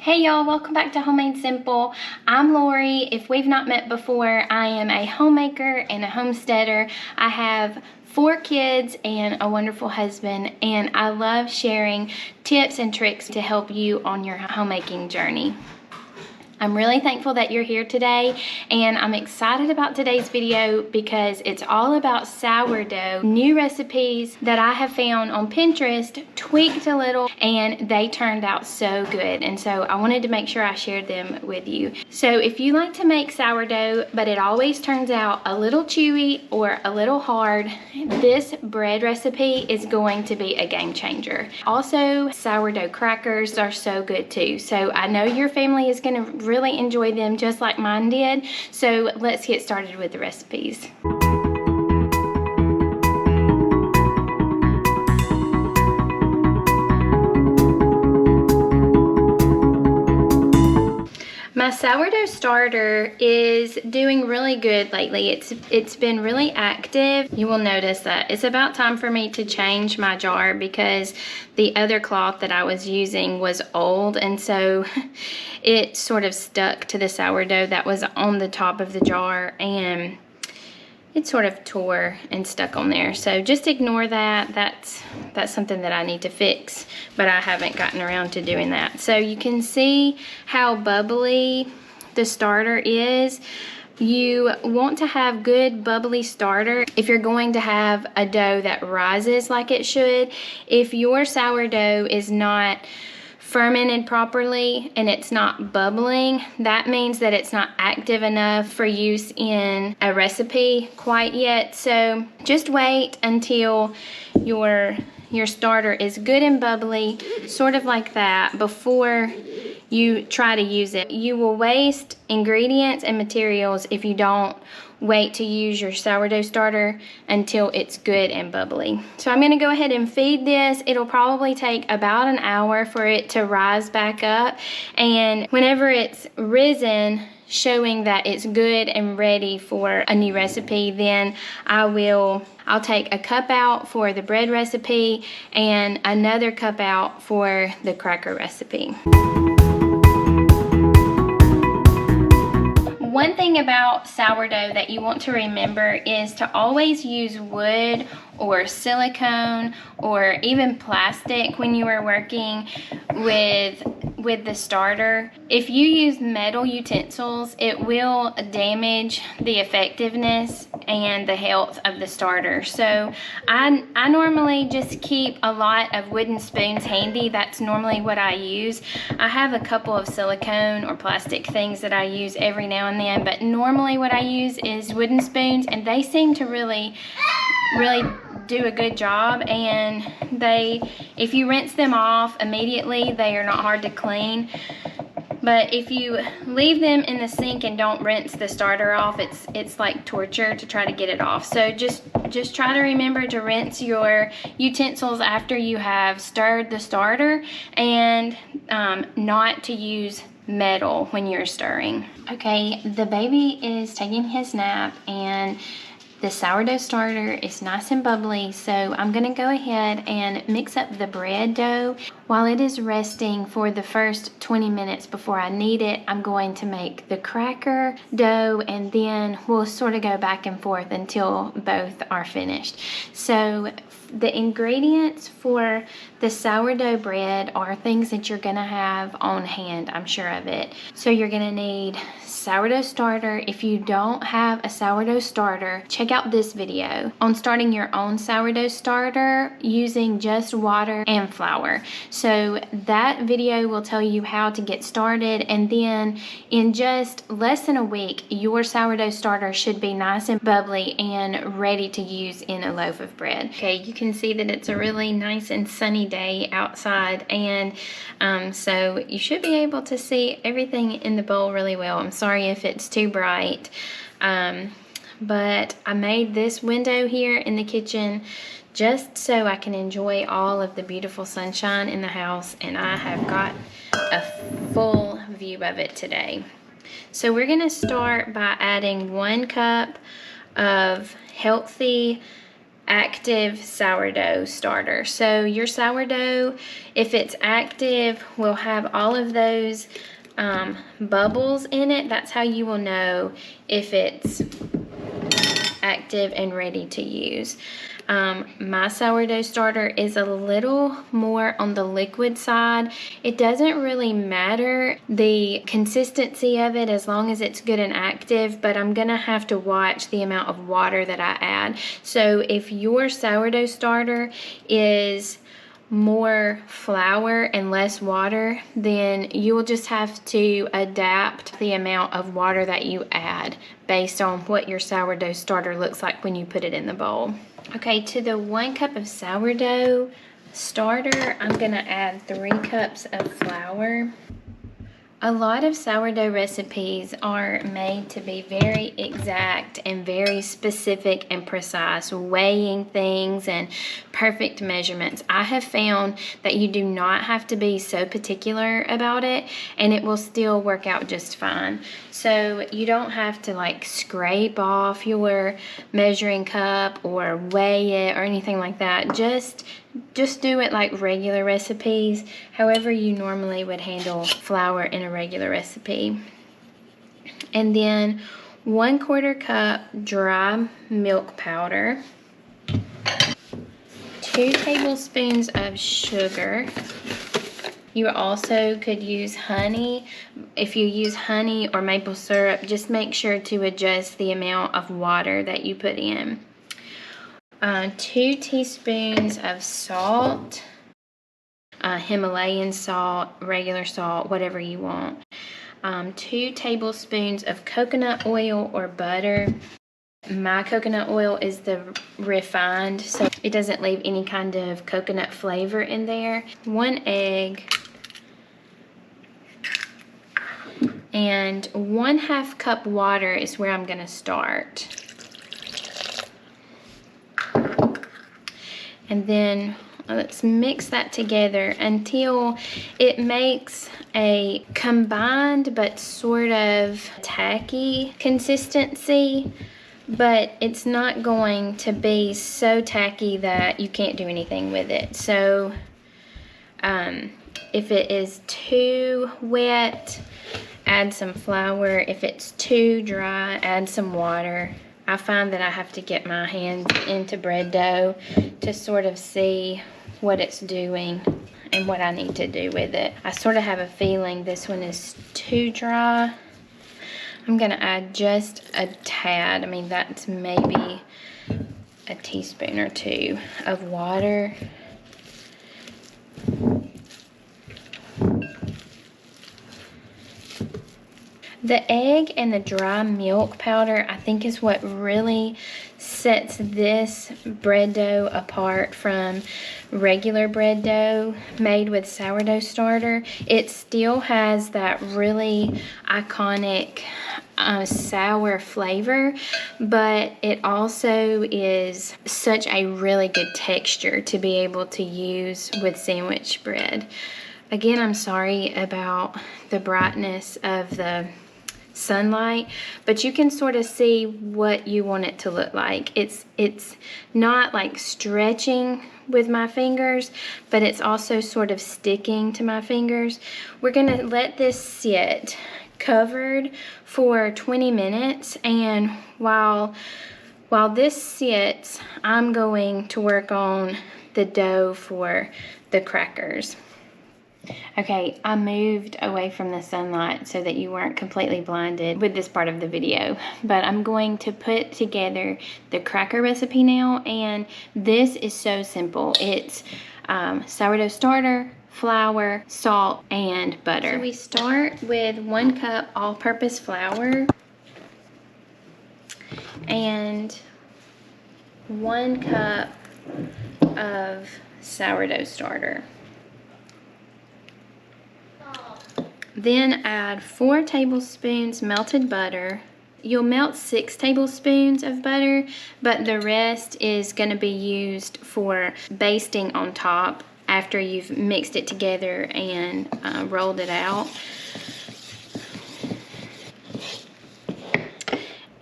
Hey y'all, welcome back to Homemade Simple. I'm Lori. If we've not met before, I am a homemaker and a homesteader. I have 4 kids and a wonderful husband, and I love sharing tips and tricks to help you on your homemaking journey. I'm really thankful that you're here today, and I'm excited about today's video because it's all about sourdough, new recipes that I have found on Pinterest, tweaked a little, and they turned out so good. And so I wanted to make sure I shared them with you. So if you like to make sourdough, but it always turns out a little chewy or a little hard, this bread recipe is going to be a game changer. Also, sourdough crackers are so good too. So I know your family is going to really enjoy them just like mine did. So let's get started with the recipes. My sourdough starter is doing really good lately. It's been really active. You will notice that it's about time for me to change my jar because the other cloth that I was using was old, and so it sort of stuck to the sourdough that was on the top of the jar, and it sort of tore and stuck on there. So just ignore that. That's something that I need to fix, but I haven't gotten around to doing that. So you can see how bubbly the starter is. You want to have good bubbly starter if you're going to have a dough that rises like it should. If your sourdough is not fermented properly and it's not bubbling, that means that it's not active enough for use in a recipe quite yet. So just wait until your starter is good and bubbly, sort of like that, before you try to use it. You will waste ingredients and materials if you don't wait to use your sourdough starter until it's good and bubbly. So I'm gonna go ahead and feed this. It'll probably take about an hour for it to rise back up, and whenever it's risen, showing that it's good and ready for a new recipe, then I'll take a cup out for the bread recipe and another cup out for the cracker recipe. One thing about sourdough that you want to remember is to always use wood or silicone or even plastic when you are working with the starter. If you use metal utensils, it will damage the effectiveness and the health of the starter. So I normally just keep a lot of wooden spoons handy. That's normally what I use. I have a couple of silicone or plastic things that I use every now and then, but normally what I use is wooden spoons, and they seem to really do a good job, and if you rinse them off immediately, they are not hard to clean. But if you leave them in the sink and don't rinse the starter off, it's like torture to try to get it off. So just try to remember to rinse your utensils after you have stirred the starter, and not to use metal when you're stirring. Okay, the baby is taking his nap, and the sourdough starter is nice and bubbly, so I'm gonna go ahead and mix up the bread dough. While it is resting for the first 20 minutes before I knead it, I'm going to make the cracker dough, and then we'll sort of go back and forth until both are finished. So the ingredients for the sourdough bread are things that you're gonna have on hand, I'm sure of it. So you're gonna need sourdough starter. If you don't have a sourdough starter, check out this video on starting your own sourdough starter using just water and flour. So that video will tell you how to get started, and then in just less than a week, your sourdough starter should be nice and bubbly and ready to use in a loaf of bread. Okay, you can see that it's a really nice and sunny day outside, and so you should be able to see everything in the bowl really well. I'm sorry if it's too bright, but I made this window here in the kitchen just so I can enjoy all of the beautiful sunshine in the house, and I have got a full view of it today. So we're gonna start by adding 1 cup of healthy active sourdough starter. So your sourdough, if it's active, will have all of those bubbles in it. That's how you will know if it's active and ready to use. My sourdough starter is a little more on the liquid side. It doesn't really matter the consistency of it as long as it's good and active, but I'm gonna have to watch the amount of water that I add. So if your sourdough starter is more flour and less water, then you will just have to adapt the amount of water that you add based on what your sourdough starter looks like when you put it in the bowl. Okay, to the 1 cup of sourdough starter, I'm gonna add 3 cups of flour. A lot of sourdough recipes are made to be very exact and very specific and precise, weighing things and perfect measurements. I have found that you do not have to be so particular about it, and it will still work out just fine. So you don't have to like scrape off your measuring cup or weigh it or anything like that. Just do it like regular recipes, however you normally would handle flour in a regular recipe. And then 1/4 cup dry milk powder, 2 tablespoons of sugar. You also could use honey. If you use honey or maple syrup, just make sure to adjust the amount of water that you put in. 2 teaspoons of salt, Himalayan salt, regular salt, whatever you want. 2 tablespoons of coconut oil or butter. My coconut oil is the refined, so it doesn't leave any kind of coconut flavor in there. 1 egg. And 1/2 cup water is where I'm gonna start. And then let's mix that together until it makes a combined but sort of tacky consistency, but it's not going to be so tacky that you can't do anything with it. So if it is too wet, add some flour. If it's too dry, add some water. I find that I have to get my hands into bread dough to sort of see what it's doing and what I need to do with it. I sort of have a feeling this one is too dry. I'm gonna add just a tad. I mean, that's maybe a teaspoon or 2 of water. The egg and the dry milk powder, I think, is what really sets this bread dough apart from regular bread dough made with sourdough starter. It still has that really iconic sour flavor, but it also is such a really good texture to be able to use with sandwich bread. Again, I'm sorry about the brightness of the sunlight, but you can sort of see what you want it to look like. It's not like stretching with my fingers, but it's also sort of sticking to my fingers. We're gonna let this sit covered for 20 minutes, and while this sits, I'm going to work on the dough for the crackers. Okay, I moved away from the sunlight so that you weren't completely blinded with this part of the video, but I'm going to put together the cracker recipe now, and this is so simple. It's sourdough starter, flour, salt, and butter. So we start with 1 cup all-purpose flour and 1 cup of sourdough starter. Then add 4 tablespoons melted butter. You'll melt 6 tablespoons of butter, but the rest is going to be used for basting on top after you've mixed it together and rolled it out.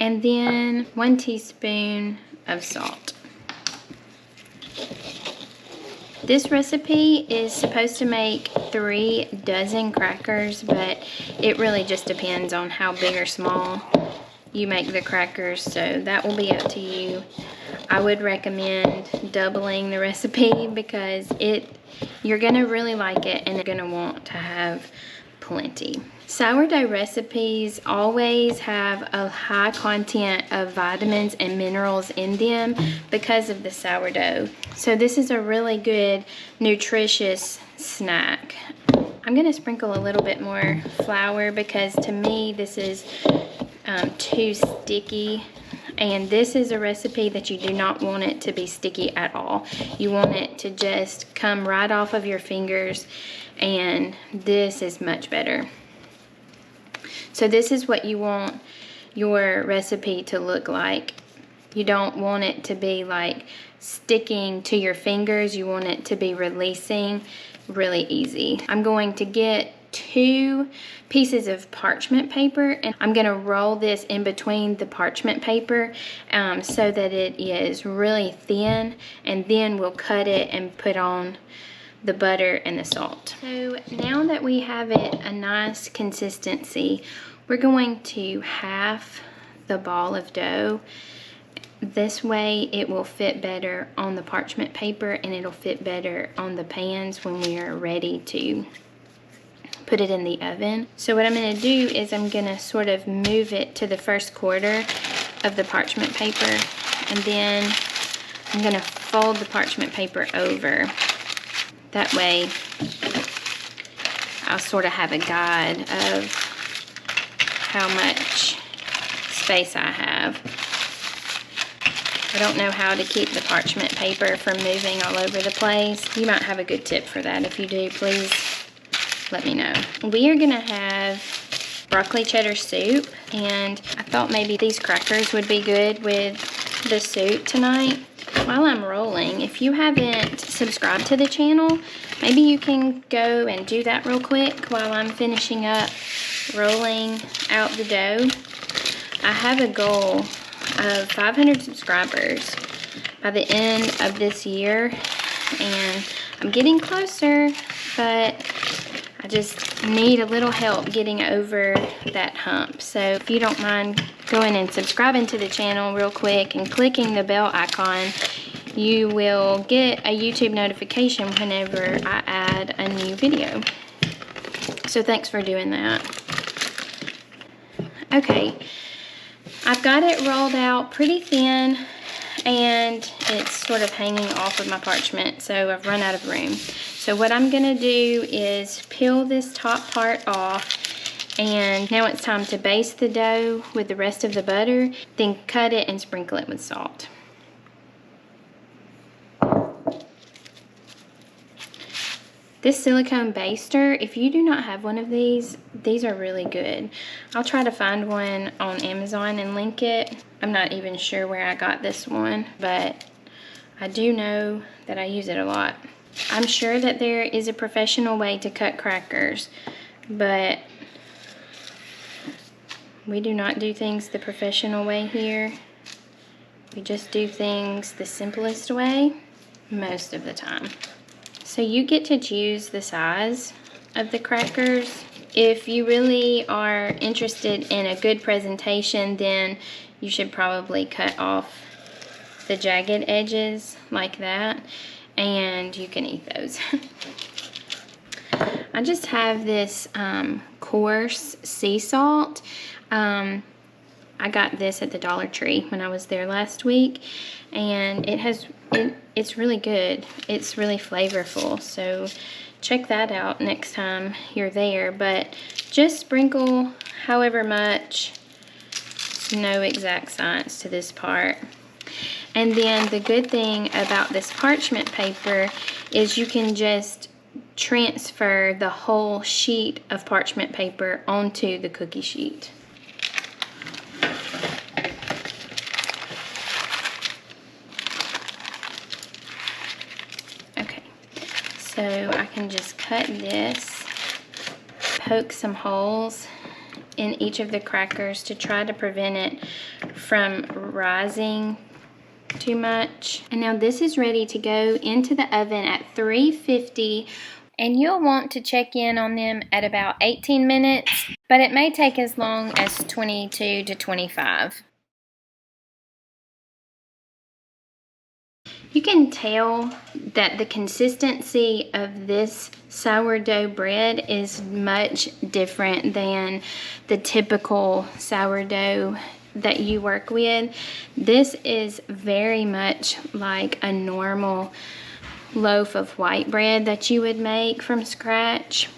And then 1 teaspoon of salt. This recipe is supposed to make 3 dozen crackers, but it really just depends on how big or small you make the crackers, so that will be up to you. I would recommend doubling the recipe because you're gonna really like it and you're gonna want to have plenty. Sourdough recipes always have a high content of vitamins and minerals in them because of the sourdough. So this is a really good, nutritious snack. I'm gonna sprinkle a little bit more flour because to me this is too sticky. And this is a recipe that you do not want it to be sticky at all. You want it to just come right off of your fingers, and this is much better. So this is what you want your recipe to look like. You don't want it to be like sticking to your fingers. You want it to be releasing really easy. I'm going to get 2 pieces of parchment paper, and I'm going to roll this in between the parchment paper so that it is really thin, and then we'll cut it and put on the butter and the salt. So now that we have it a nice consistency, we're going to half the ball of dough. This way it will fit better on the parchment paper and it'll fit better on the pans when we are ready to put it in the oven. So what I'm going to do is I'm going to sort of move it to the first quarter of the parchment paper, and then I'm going to fold the parchment paper over. That way I'll sort of have a guide of how much space I have. I don't know how to keep the parchment paper from moving all over the place. You might have a good tip for that. If you do, please let me know. We are gonna have broccoli cheddar soup, and I thought maybe these crackers would be good with the soup tonight. While I'm rolling, if you haven't subscribed to the channel, maybe you can go and do that real quick while I'm finishing up rolling out the dough. I have a goal of 500 subscribers by the end of this year, and I'm getting closer, but I just need a little help getting over that hump. So if you don't mind going and subscribing to the channel real quick and clicking the bell icon, you will get a YouTube notification whenever I add a new video. So thanks for doing that. Okay, I've got it rolled out pretty thin, and it's sort of hanging off of my parchment, so I've run out of room. So what I'm gonna do is peel this top part off, and now it's time to baste the dough with the rest of the butter, then cut it and sprinkle it with salt. This silicone baster, if you do not have one of these are really good. I'll try to find one on Amazon and link it. I'm not even sure where I got this one, but I do know that I use it a lot. I'm sure that there is a professional way to cut crackers, but we do not do things the professional way here. We just do things the simplest way most of the time. So you get to choose the size of the crackers. If you really are interested in a good presentation, then you should probably cut off the jagged edges like that, and you can eat those. I just have this coarse sea salt. I got this at the Dollar Tree when I was there last week, and it's really good. It's really flavorful, so check that out next time you're there. But just sprinkle however much. There's no exact science to this part. And then the good thing about this parchment paper is you can just transfer the whole sheet of parchment paper onto the cookie sheet. Okay, so I can just cut this, poke some holes in each of the crackers to try to prevent it from rising too much. And now this is ready to go into the oven at 350, and you'll want to check in on them at about 18 minutes, but it may take as long as 22 to 25. You can tell that the consistency of this sourdough bread is much different than the typical sourdough that you work with. This is very much like a normal loaf of white bread that you would make from scratch.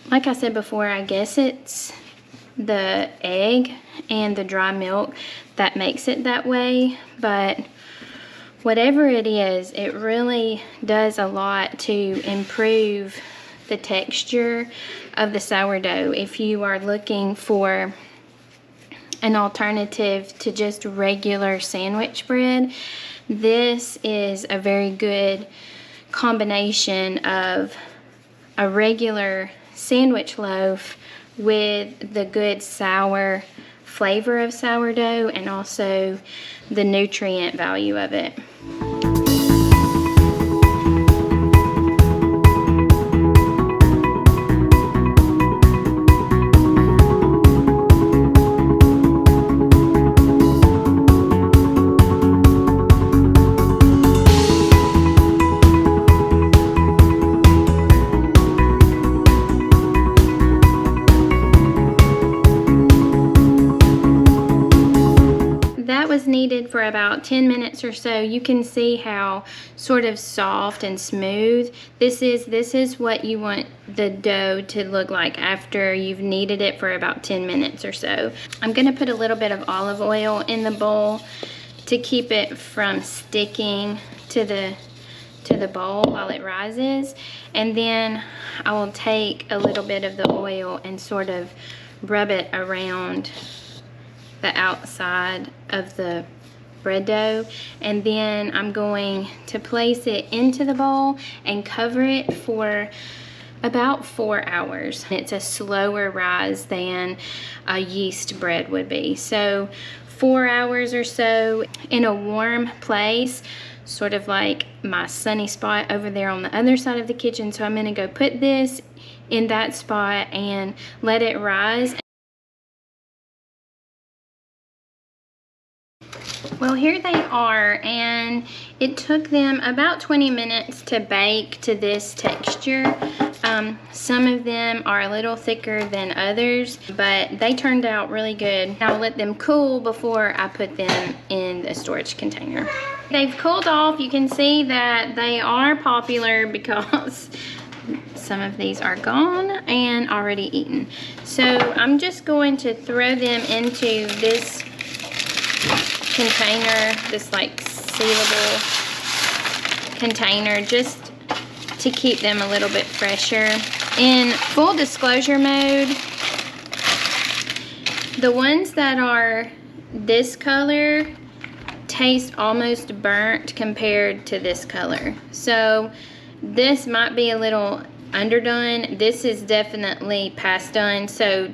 Like I said before, I guess it's the egg and the dry milk that makes it that way, but whatever it is, it really does a lot to improve the texture of the sourdough. If you are looking for an alternative to just regular sandwich bread, this is a very good combination of a regular sandwich loaf with the good sour flavor of sourdough and also the nutrient value of it. Needed for about 10 minutes or so. You can see how sort of soft and smooth this is what you want the dough to look like after you've kneaded it for about 10 minutes or so. I'm going to put a little bit of olive oil in the bowl to keep it from sticking to the bowl while it rises, and then I will take a little bit of the oil and sort of rub it around the outside of the bread dough, and then I'm going to place it into the bowl and cover it for about 4 hours. It's a slower rise than a yeast bread would be. So 4 hours or so in a warm place, sort of like my sunny spot over there on the other side of the kitchen. So I'm going to go put this in that spot and let it rise. Well, here they are, and it took them about 20 minutes to bake to this texture. Some of them are a little thicker than others, but they turned out really good. I'll let them cool before I put them in the storage container. They've cooled off. You can see that they are popular because some of these are gone and already eaten. So I'm just going to throw them into this container, this like sealable container, just to keep them a little bit fresher. In full disclosure mode, the ones that are this color taste almost burnt compared to this color. So this might be a little underdone. This is definitely past done. So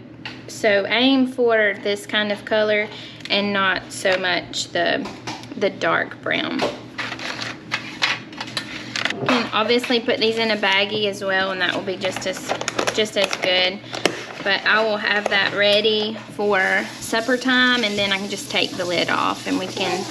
aim for this kind of color and not so much the dark brown. You can obviously put these in a baggie as well, and that will be just as good. But I will have that ready for supper time, and then I can just take the lid off and we can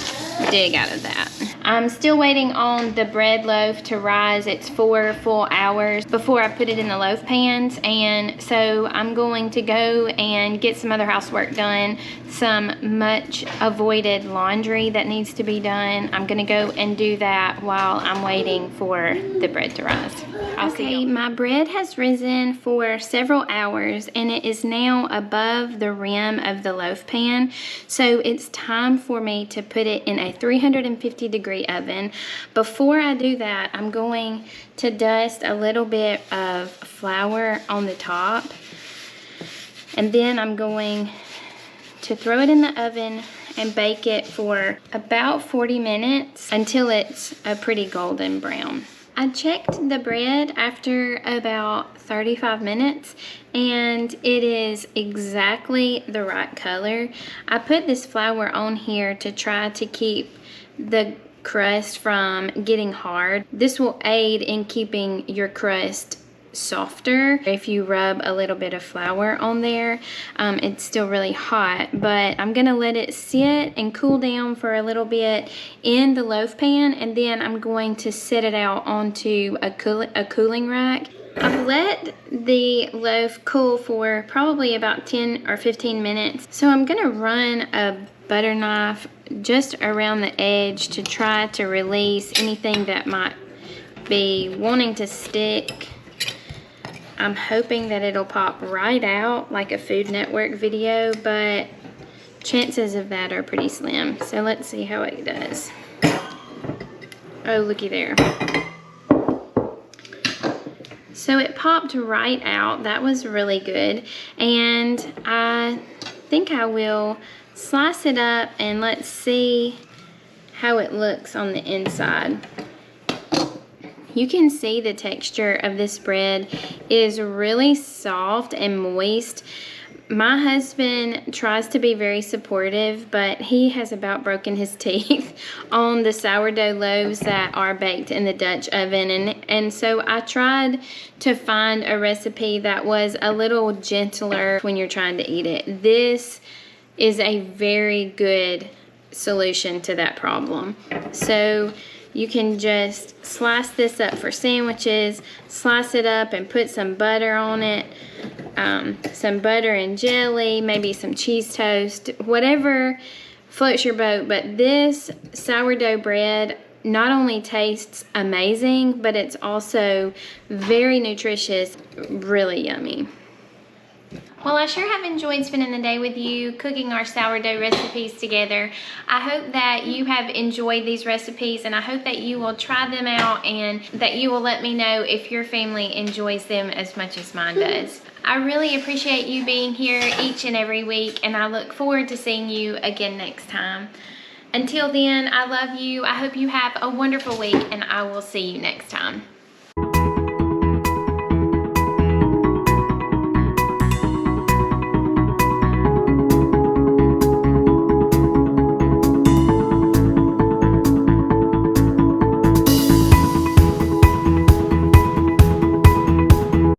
dig out of that. I'm still waiting on the bread loaf to rise. It's 4 full hours before I put it in the loaf pans, and so I'm going to go and get some other housework done, some much avoided laundry that needs to be done. I'm gonna go and do that while I'm waiting for the bread to rise. I'll see you. My bread has risen for several hours and it is now above the rim of the loaf pan. So it's time for me to put it in a 350-degree oven. Before I do that, I'm going to dust a little bit of flour on the top. And then I'm going to throw it in the oven and bake it for about 40 minutes until it's a pretty golden brown. I checked the bread after about 35 minutes and it is exactly the right color. I put this flour on here to try to keep the crust from getting hard. This will aid in keeping your crust softer if you rub a little bit of flour on there. It's still really hot, but I'm gonna let it sit and cool down for a little bit in the loaf pan, and then I'm going to set it out onto a cooling rack. I've let the loaf cool for probably about 10 or 15 minutes, so I'm gonna run a butter knife just around the edge to try to release anything that might be wanting to stick. I'm hoping that it'll pop right out like a Food Network video, but chances of that are pretty slim. So let's see how it does. Oh, looky there. So it popped right out. That was really good. And I think I will slice it up and let's see how it looks on the inside. You can see the texture of this bread is really soft and moist. My husband tries to be very supportive, but he has about broken his teeth on the sourdough loaves that are baked in the Dutch oven. And so I tried to find a recipe that was a little gentler when you're trying to eat it. This is a very good solution to that problem. So you can just slice this up for sandwiches, slice it up and put some butter on it, some butter and jelly, maybe some cheese toast, whatever floats your boat. But this sourdough bread not only tastes amazing, but it's also very nutritious, really yummy. Well, I sure have enjoyed spending the day with you cooking our sourdough recipes together. I hope that you have enjoyed these recipes, and I hope that you will try them out and that you will let me know if your family enjoys them as much as mine does. I really appreciate you being here each and every week, and I look forward to seeing you again next time. Until then, I love you. I hope you have a wonderful week, and I will see you next time.